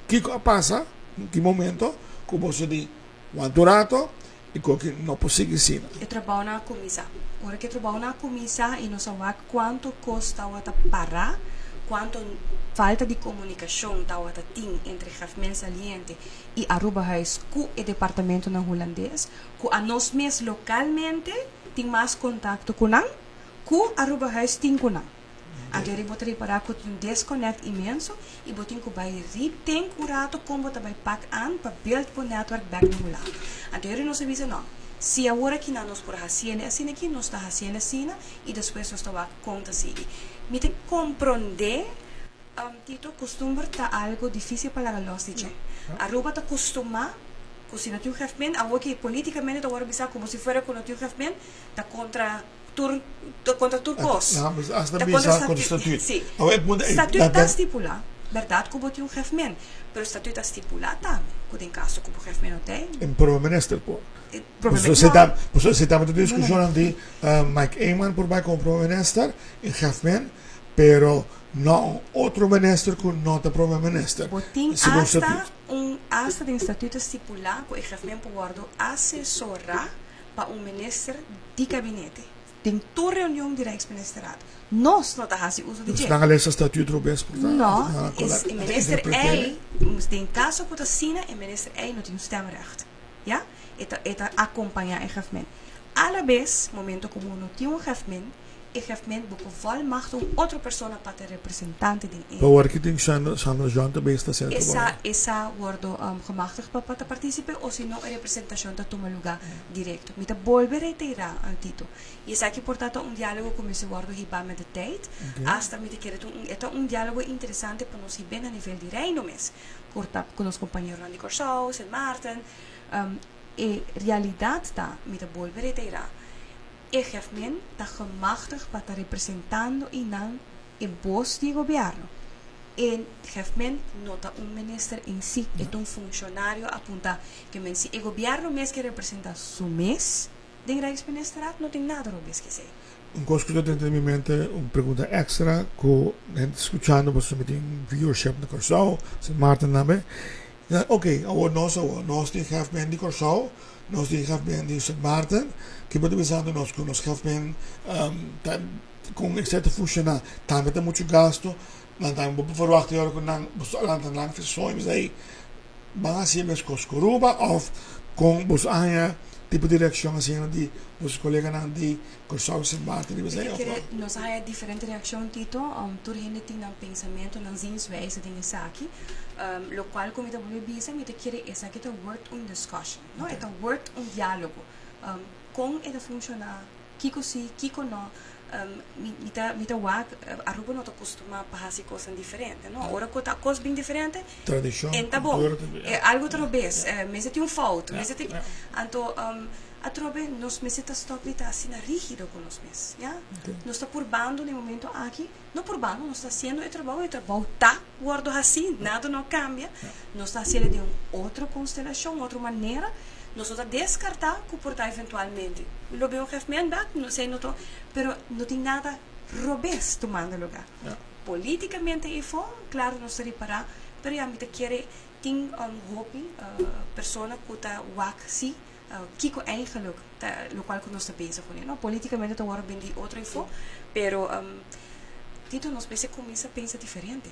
que passa, naquele momento, que você diz, aguanta rato, e que não consegue sim. Eu trabalho na comissão. Agora que eu trabalho na comissão e não sei quanto custa o parar, quanto falta de comunicação tem entre o movimento saliente e Aruba Huis com o departamento na holandês, que a nós mesmos localmente tem mais contato com a Aruba Huis tem com a. Então eu vou reparar que um desconect imenso e vou ter que vai tem curato como você vai pack aan para build o network back no lá. Então eu não sei se não. Se agora que nós por fazendo assim aqui nós está fazendo assim e depois nós está conta assim. Me te compreender Tito costumbre tá algo difícil para los dice. Aruba ta costuma cocina tu jefmen, a que políticamente agora bisa como se fuera con tu jefmen, ta contra turcos. Hasta bisa contra estatuto. Sí. Estatuto está estipula, verdade, como tu jefmen, pero estatuto está estipula também, que em caso como jefmen tem. Em prime-minister pô. Você está muito discussão de Mike Eyman por vai como prime-minister e jefmen, pero não outro ministro que não é primeiro-ministro. Botim hasta de estatuto estipular que o movimento pode assessorar para ministro de gabinete. Tem toda reunião de Rijksministeraat. Nós não estamos fazendo uso de jeito. Não é esse estatuto Europeus, portanto. Não, o ministro E, em caso que assina, o ministro E não tem stemrecht. Ja? Eta acompanhar o movimento. Alla vez, momento como não tem movimento, o movimento boek volmacht outra pessoa para ser representante de ele. Para que tem Sandra John também está sendo essa wordt gemachtigd para participar ou se não a representação está toma lugar direto. Met de volver reiterar al Tito. E essa aqui portanto diálogo como se wordt hiba met de tijd. Hasta met de diálogo interessante para nós bem a nível de reino mes. Corta com os companheiros Randy Corsau, St. Martin. E realidade está met de volver reiterar. O movimento está gemachtigd para estar representando e não o boss do governo. O movimento não está ministro em si, é funcionário aponta que o governo mesmo que representa o mês do Rijksministeraat não tem nada a esquecer. Coisa que eu tenho em mente, uma pergunta extra, que a gente escutando, você me tem viewership na Corsau, St. Martin também. Ok, agora nós temos o movimento de Corsau, nós temos o movimento de St. Martin, que pode pensar nós que nós movimento com etc funcionar, também tem muito gasto, não tem muito verwacht que não lang versões aí, mas assim mesmo com os Coruba ou com os anha tipo de reação assim de os colegas não de Corsau St. Martin e você nós há diferente reação Tito, tur gente tem um pensamento, não zienswijze dingen aqui, lo qual como eu vou dizer, me te querer essa aqui é word discussion, não é word diálogo. Com ele funcionar, kiko sim, kiko não, mita wak, Aruba não está acostumado a fazer coisas diferentes, não? Agora que tá coisa bem diferente, tá bom, algo outra vez, mas tem falta, mas tem, então atrobe nós mesita stop está assim rígido com nós mesmos, já? Nós está por bando no momento aqui, não por bando, nós está fazendo o trabalho tá guardo assim, nada não cambia, nós está fazendo de outra constelação, outra maneira. Nós vamos descartar que portar eventualmente. Lo veo movimento, não sei, não tô, pero não tem nada robês tomando lugar. Politicamente e for, claro, nós se reparar, pero a mim te quer tem hobby, pessoa que está wak si, que eigenlijk, lo qual que nós está bezig com ele. Politicamente te agora bem de outro info, pero Tito nós pensa começa a pensar diferente.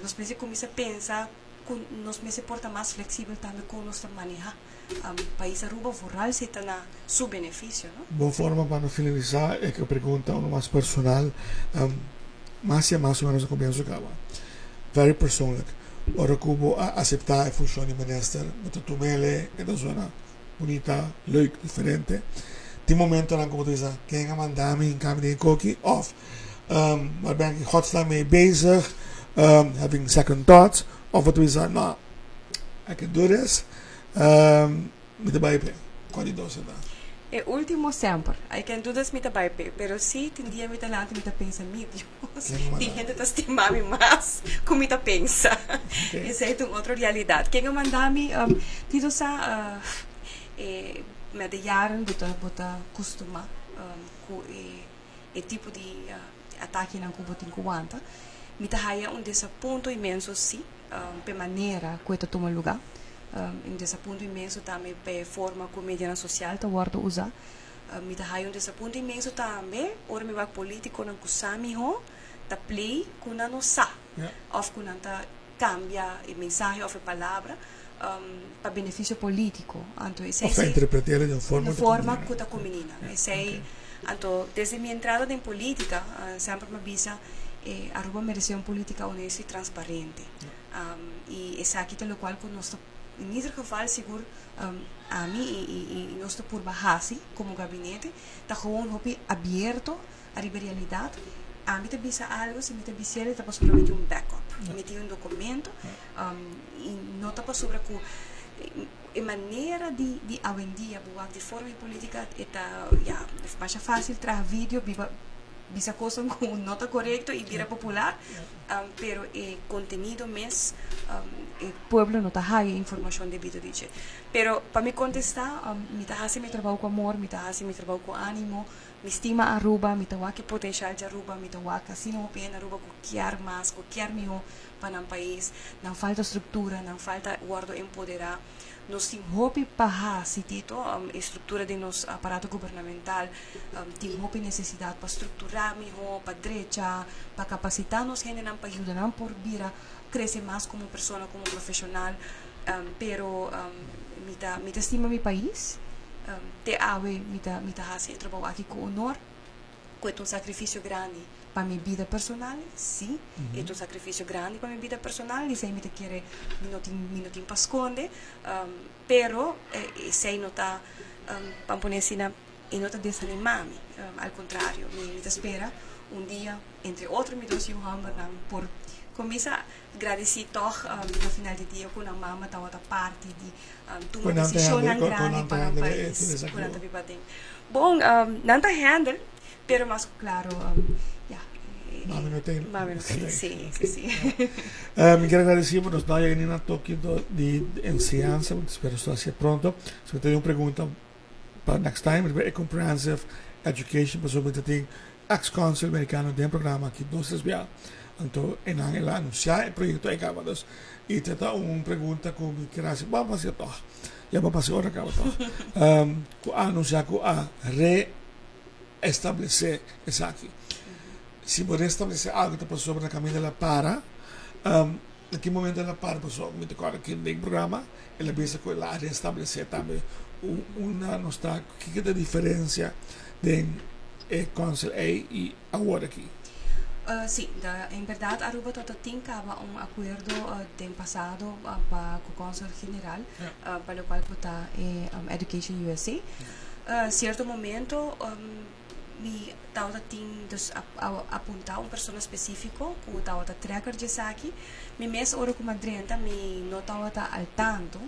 Nós pensa começa a pensar nós me se porta mais flexível também com nós manejar país Aruba rural se está na seu benefício, não? Boa forma para finalizar é que eu pergunto uma mais personal, mais ou menos como penso que very personal. Ora como aceitar e funciona de minister, mas tu mele é da zona bonita, leuk, diferente. Tem momento na como tu diz, quem a mandar me em caminho de coque off, maar ben ik godsnaam mee bezig, having second thoughts. Of wat we zeggen, nou, I can do this. Met de Bijbel. Qual de doce dá? E último sempre. I can do this mit a baipe, pero si tindia mit a lante mit a pensa mit Dios. Di gente ta stimami mas como mit a pensa. Essa é uma outra realidade. Quem eu mandami tito sa met de jaren bota costuma ku e tipo de ataque na Cuba tem Cuanta. Mit a haya un desaponto imenso si per maneira que ta toma lugar. Um desaponto imenso também per forma como media social ta warto usa. Mi ta hai un desaponto imenso também ora mi va politico nan kusami ho ta play kuna no sa. Of kuna ta cambia il messaggio of palavra para benefício político. Anto essa interpretare de forma que ta combina. Sei anto desde mi entrada en política sempre me visa Aruba merece uma política honesta e transparente. E essa aqui é o qual nós in ieder geval seguro a mim e nós por bahasi como gabinete tá gewoon hopi aberto a realidade a mim te bisa algo se me te bisele tá sobre um backup meti um documento e não tá sobre com a maneira de avendia boa de forma política eta mais fácil tra vídeo bisa coisa com nota correto e vira popular, pero o contenido mes o pueblo não tá há informação devido disso. Pero para me contestar, me tá me trabalho com amor, me tá me trabalho com ânimo, me estima Aruba, me tá que potencial de Aruba, me tá que assim não pena Aruba qualquer mais, qualquer melhor para um país, não falta estrutura, não falta guardo empoderar. Nós temos hopi para tito estrutura de nosso aparato governamental temos hopi necessidade para estruturar melhor para direita para capacitar nos gente para ajudar por vir a crescer mais como pessoa como profissional pero me estima meu país te ave me hace trabalho aqui com honor com um sacrifício grande para minha vida personal, sim, é um sacrifício grande para minha vida personal, e sei me te querer minutinho para esconder, pero sei não tá para poner assim e não tá desanimar-me, ao contrário, me espera dia entre outros me dois por começar a agradecer toch no final do dia com a mama tá outra parte de tomar decisão grande para o país, quando tá bem. Bom, não tá handle, pero mais claro, Mami no tem. Sim. Me quero agradecer por nos dar a toque de enseñanza, espero que seja pronto. Se tem uma pergunta para next time, é comprehensive education, por sobre tem ex-consul americano de programa aqui nós SBA. Então, em ela anunciar o projeto aí acabados e tenta uma pergunta com que quer assim, vamos fazer toch. Já vamos fazer outra acaba toch. Anunciar com a reestabelecer essa aqui. Se puder estabelecer algo que passou sobre a caminho dela para naquele momento ela para passou muito agora aqui no programa ela pensa que ela restabelecer também uma não está que é a diferença de Consul A e agora aqui sim, em verdade Aruba tem um acordo do passado para o Consul General para o qual está Education USA certo momento mi tauta tin dus apuntar pessoa específico ku tauta tracker de aqui mi mes ora com madrenta mi no tauta al tanto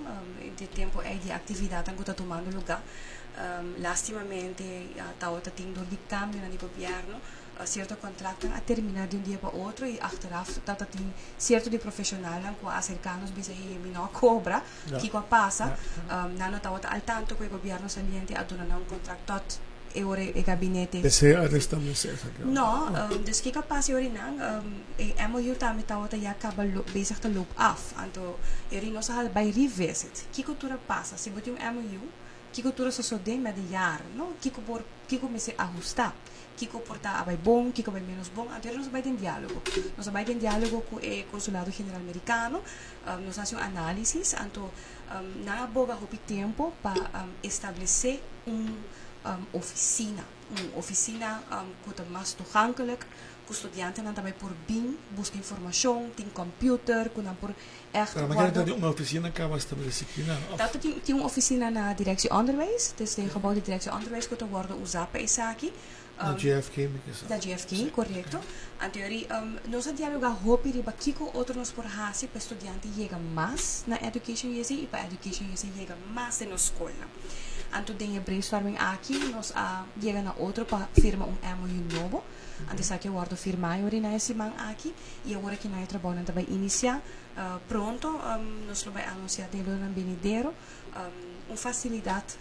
de tempo é de atividade que está tomando lugar lastimamente tauta tin door die cambio no governo certo contrato a terminar de dia para outro e achteraf tauta tin certo de profissional com acercanos bisa mi no cobra que passa não tauta al tanto que o governo saliente a donar um contrato e gabinete. Deseja restabelecer essa aqui. Não, dus que capaz eu não, MOU também tá outra já acaba bezig te loop af. Então, eu não sei by revisit. Que cultura passa? Se botar MOU, que cultura só tem met de jaar, não? Que comece a ajustar. Que comporta vai bom, que vai menos bom. Então, nós vai ter diálogo. Nós vai ter diálogo com o Consulado General Americano. Nós fazemos análise. Então, na boga houve tempo para estabelecer oficina que é mais toegankelijk, que os estudantes também por bem buscar informação, tem computer, que não por echt. Maar dat uma oficina acaba estabelecer aqui, não? Dat tem uma oficina na direção onderwijs, dus tem gebouw de direção onderwijs que worden usado para isso aqui. Da GFK, da GFK, correto. En teorie, nós dialogar hopi riba kiko outro nos por hasi para estudante chega mais na education USA e para education USA chega mais na escola. Antes de brainstorming aqui, nós chegamos a outro para firmar MOU novo. Antes aqui eu guardo firmar esse man aqui e agora que nós trabalhamos vai iniciar pronto, nós vamos anunciar de ano venidero uma facilidade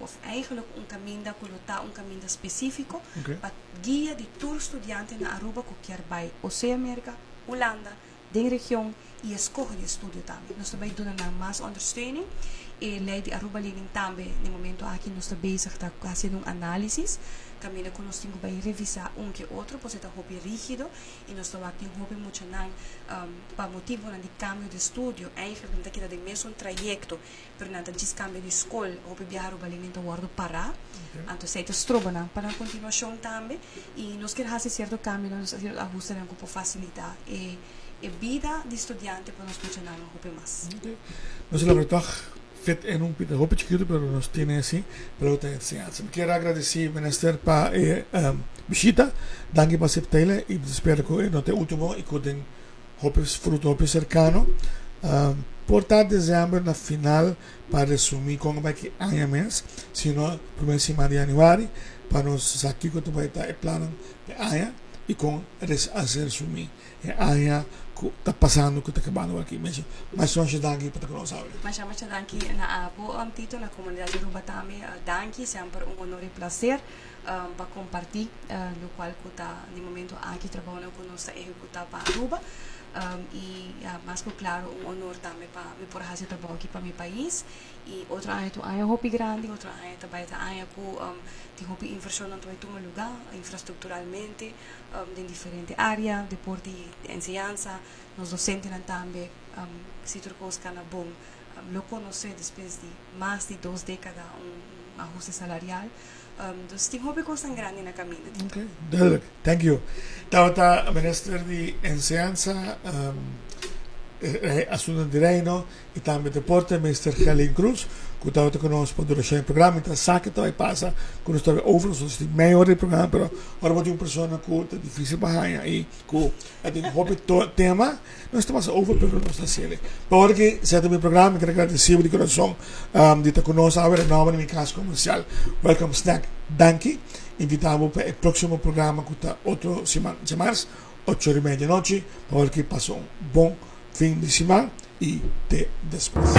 of eigenlijk caminho da colocar caminho específico para guia de tour estudante na Aruba que quer vai Oceania, Holanda, de região e escolhe de estudo também. Nós também damos mais ondersteuning e lei de Aruba Learning também, no momento aqui nós estamos bezig tá fazendo análise, caminho que nós temos que revisar que outro, pois está hobby rígido e nós estamos aqui hobby muito para motivo de cambio de estudo, eigenlijk não está de mesmo trajeto, pero nada de cambio de escola, hobby viajar Aruba Learning está guardo parar, então se está estrobando para a continuação também e nós queremos fazer certo cambio, nós queremos ajustar um pouco facilidade e vida de estudante para nós funcionar um pouco mais. Nós la verdad fet en un pita hope chiquito pero nos tiene así pero te enseñanza. Quero agradecer minister para visita, danke para aceptarle e espero que no te último e que den hope fruto hope cercano. Portar dezembro na final para resumir como vai que año mês, sino primeira semana de januário para nós aqui que tu vai estar plano de año e com resumir año está passando que está acabando aqui mesmo. Mas só danke para que nós sabe. Mas danke na abo Tito na comunidade Aruba também. Danke, sempre honor e prazer para compartilhar o qual que está no momento aqui trabalhando com nós executar para Aruba. E mais que claro honor também para me por fazer trabalho aqui para meu país e outra área tu área hopi grande outra área também tá área com tem hopi inversão no todo lugar infraestruturalmente em diferentes áreas deporte e enseñanza nos docentes também se trocou cana bom lo conhecer depois de mais de 2 décadas ajuste salarial. Dus die hoop ik ons een grande na caminho. Okay, duidelijk. Thank you. Tawata minister de enseñanza, asuntos de reino e também deporte, minister Helene Cruz, que estava conosco durante o programa, então sabe que vai passar, quando estava over, nós temos meia hora de programa, mas agora tem uma pessoa que é difícil para aí, que tem hobby tema, nós estamos over, mas não está sendo. Porque se é do meu programa, quero agradecer de coração de estar conosco, agora em nome do meu caso comercial, Welcome Snack, danke, invitamos para o próximo programa, que está outro semana, 8:30 da noite, porque passou bom fim de semana e te después.